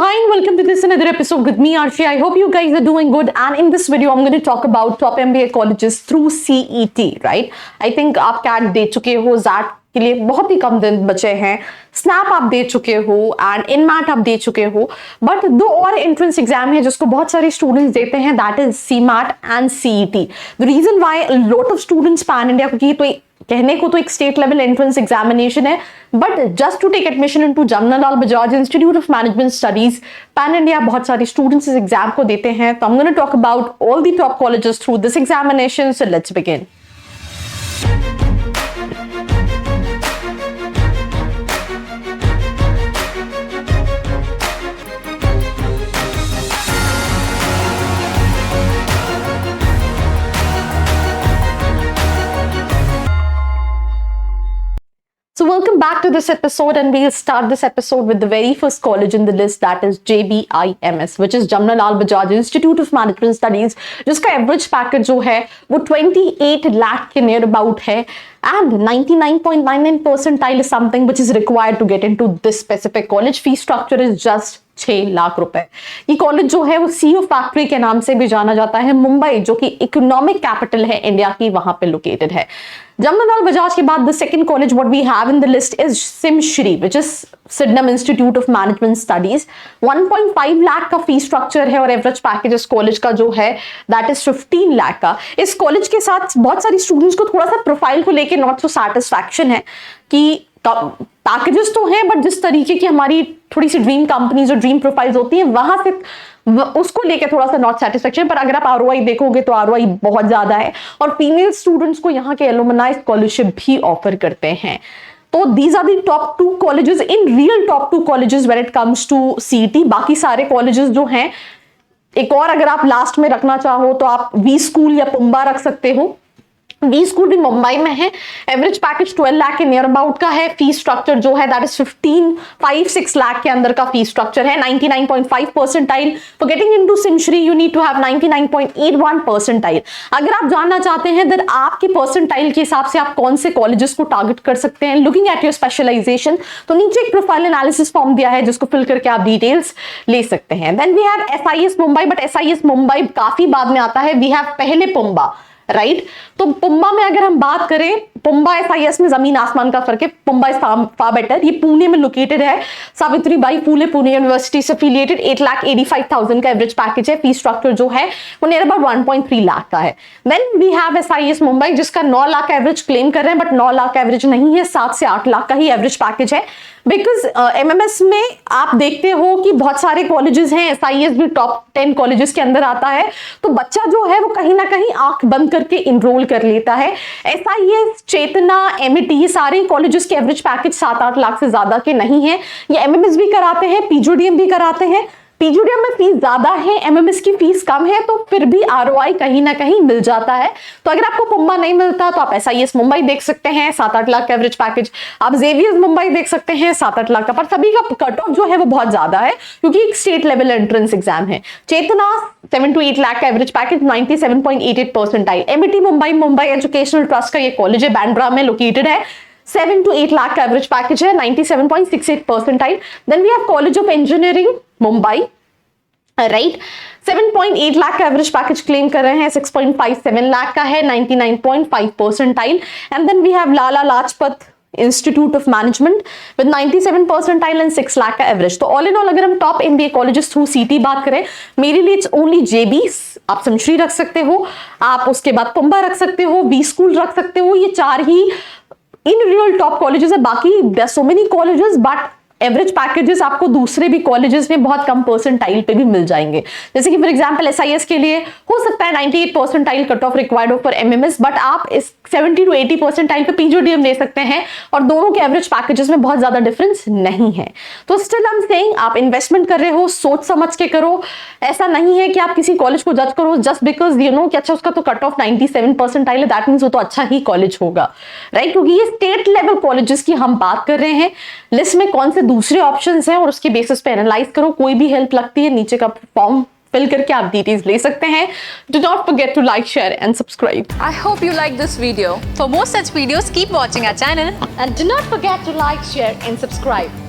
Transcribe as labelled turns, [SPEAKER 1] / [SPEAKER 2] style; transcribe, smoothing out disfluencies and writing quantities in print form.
[SPEAKER 1] hi and welcome to this another episode with me Arshi. I hope you guys are doing good, and in this video I'm going to talk about top MBA colleges through CET, right? I think आप cat दे चुके हो, ZAT के लिए बहुत ही कम दिन बचे हैं, snap आप दे चुके हो एंड इनमैट आप दे चुके हो, बट दो और एंट्रेंस एग्जाम है जिसको बहुत सारे स्टूडेंट्स देते हैं, that is CMAT and CET. The reason why lot of students pan India, क्योंकि तो कहने को तो एक स्टेट लेवल एंट्रेंस एग्जामिनेशन है, but just to take admission into Jamnalal Bajaj Institute of management Studies pan India बहुत सारे स्टूडेंट्स इस एग्जाम को देते हैं. तो I am gonna talk about all the top colleges through this examination. So let's begin. So welcome back to this episode, and we'll start this episode with the very first college in the list, that is JBIMS, which is Jamnalal Bajaj Institute of Management Studies, जिसका average package जो है वो 28 लाख के near about है, and 99.99 percentile is something which is required to get into this specific college. Fee structure is just 6 lakh रुपए. ये college जो है वो CEO फैक्ट्री के नाम से भी जाना जाता है. मुंबई जो कि इकोनॉमिक कैपिटल है इंडिया की, वहां पे लोकेटेड है. जमनालाल बजाज के बाद the second college what we have in the list is SIMSREE, which is Sydenham institute of management studies. 1.5 lakh का फी स्ट्रक्चर है और एवरेज पैकेज इस कॉलेज का जो है दैट इज 15 लाख का. इस कॉलेज के साथ बहुत सारी स्टूडेंट्स को थोड़ा सा प्रोफाइल को लेके नॉट सो सैटिस्फैक्शन है कि पैकेजेस तो हैं, बट जिस तरीके की हमारी थोड़ी सी ड्रीम कंपनीज और ड्रीम प्रोफाइल्स होती हैं वहां से उसको लेके थोड़ा सा नॉट सेटिस्फेक्शन. पर अगर आप ROI देखोगे तो ROI बहुत ज्यादा है, और फीमेल स्टूडेंट्स को यहाँ के एलुमनाई स्कॉलरशिप भी ऑफर करते हैं. तो these are the top 2 colleges, in real top 2 colleges when it comes to CET. बाकी सारे कॉलेजेस जो हैं, एक और अगर आप लास्ट में रखना चाहो तो आप वी स्कूल या पुम्बा रख सकते हो. वी स्कूल भी मुंबई में है. एवरेज पैकेज 12 लाख के नियर अबाउट का है. फी स्ट्रक्चर जो है दैट इज 15.56 लाख के अंदर का फी स्ट्रक्चर है. 99.5 percentile. For getting into SIMSREE you need to have 99.81 percentile. अगर आप जानना चाहते हैं देन आपके परसेंटाइल के हिसाब से आप कौन से कॉलेजेस को टारगेट कर सकते हैं लुकिंग एट योर स्पेशलाइजेशन, तो नीचे एक प्रोफाइल एनालिसिस फॉर्म दिया है जिसको फिल करके आप डिटेल्स ले सकते हैं. Then we have SIS Mumbai, but SIS Mumbai काफी बाद में आता है. वी हैव पहले पुम्बा, राइट. तो पुम्बा में अगर हम बात करें, पुम्बा SIS में जमीन आसमान का फर्क है. PUMBA is far better. ये पुणे में लोकेटेड है. सावित्रीबाई फुले पुणे यूनिवर्सिटी से एफिलिएटेड. 8,85,000 का एवरेज पैकेज है. फी स्ट्रक्चर जो है वो नियर अबाउट 1.3 लाख का है. Then we have SIS Mumbai जिसका 9 लाख का एवरेज क्लेम कर रहे हैं, बट 9 लाख का एवरेज नहीं है, 7 से 8 लाख का ही एवरेज पैकेज है. बिकॉज MMS में आप देखते हो कि बहुत सारे कॉलेजेस हैं, SIS भी टॉप 10 कॉलेजेस के अंदर आता है, तो बच्चा जो है वो कहीं ना कहीं आंख बंद करके इनरोल कर लेता है. SIS, चेतना, MET, ये सारे कॉलेजेस के एवरेज पैकेज 7-8 लाख से ज्यादा के नहीं है. ये MMS भी कराते हैं, PGDM भी कराते हैं. PGDM में फीस ज्यादा है, MMS की फीस कम है, तो फिर भी ROI कहीं ना कहीं मिल जाता है. तो अगर आपको पुम्बा नहीं मिलता तो आप SIS मुंबई देख सकते हैं, 7-8 लाख का एवरेज पैकेज. आप जेवियर्स मुंबई देख सकते हैं, 7-8 लाख का. पर सभी का कट ऑफ जो है वो बहुत ज्यादा है क्योंकि एक स्टेट लेवल एंट्रेंस एग्जाम है. चेतना 7 to 8 लाख का average package, 97.88 percentile. MET Mumbai, Mumbai educational trust का ये कॉलेज है, बैंड्रा में लोकेटेड है. 7 to 8 लाख का एवरेज पैकेज है, 97.68 percentile. Then we have College of Engineering Mumbai, right. 7.8 lakh का एवरेज पैकेज क्लेम कर रहे हैं, 6.57 लाख का है, 99.5 percentile. And then we have Lala Lajpat Institute of Management with 97 percentile and 6 lakh का एवरेज. तो ऑल इन ऑल अगर हम top MBA colleges through CET बात करें, मेरे लिए इट्स ओनली JB. आप सिमश्री रख सकते हो, आप उसके बाद पुम्बा रख सकते हो, वी स्कूल रख सकते हो. ये 4 ही इन रियल टॉप कॉलेजेस है. बाकी there so many colleges, but average packages आपको दूसरे भी कॉलेजेस में बहुत कम परसेंटाइल पे भी मिल जाएंगे. जैसे कि फॉर एग्जांपल SIS के लिए हो सकता है 98 परसेंटाइल कट ऑफ रिक्वायर्ड हो फॉर MMS, बट आप इस 70 to 80 परसेंटाइल पे PGDM ले सकते हैं, और दोनों के एवरेज पैकेजेस में बहुत ज्यादा डिफरेंस नहीं है. तो स्टिल आई एम सेइंग, आप इन्वेस्टमेंट कर रहे हो, सोच समझ के करो. ऐसा नहीं है कि आप किसी कॉलेज को जज करो जस्ट बिकॉज यू नो कि अच्छा उसका तो कट ऑफ 97 परसेंटाइल है, दैट मीन्स वो तो अच्छा ही कॉलेज होगा, राइट. क्योंकि ये स्टेट लेवल कॉलेजेस की हम बात कर रहे हैं. लिस्ट में कौन से दूसरे ऑप्शंस हैं और उसके बेसिस पे एनालाइज करो. कोई भी हेल्प लगती है, नीचे का फॉर्म फिल करके आप डिटेल्स ले सकते हैं. Do not forget to like, share and subscribe.
[SPEAKER 2] I hope you like this video. For more such videos, keep watching our channel.
[SPEAKER 1] And do not forget to like, share and subscribe.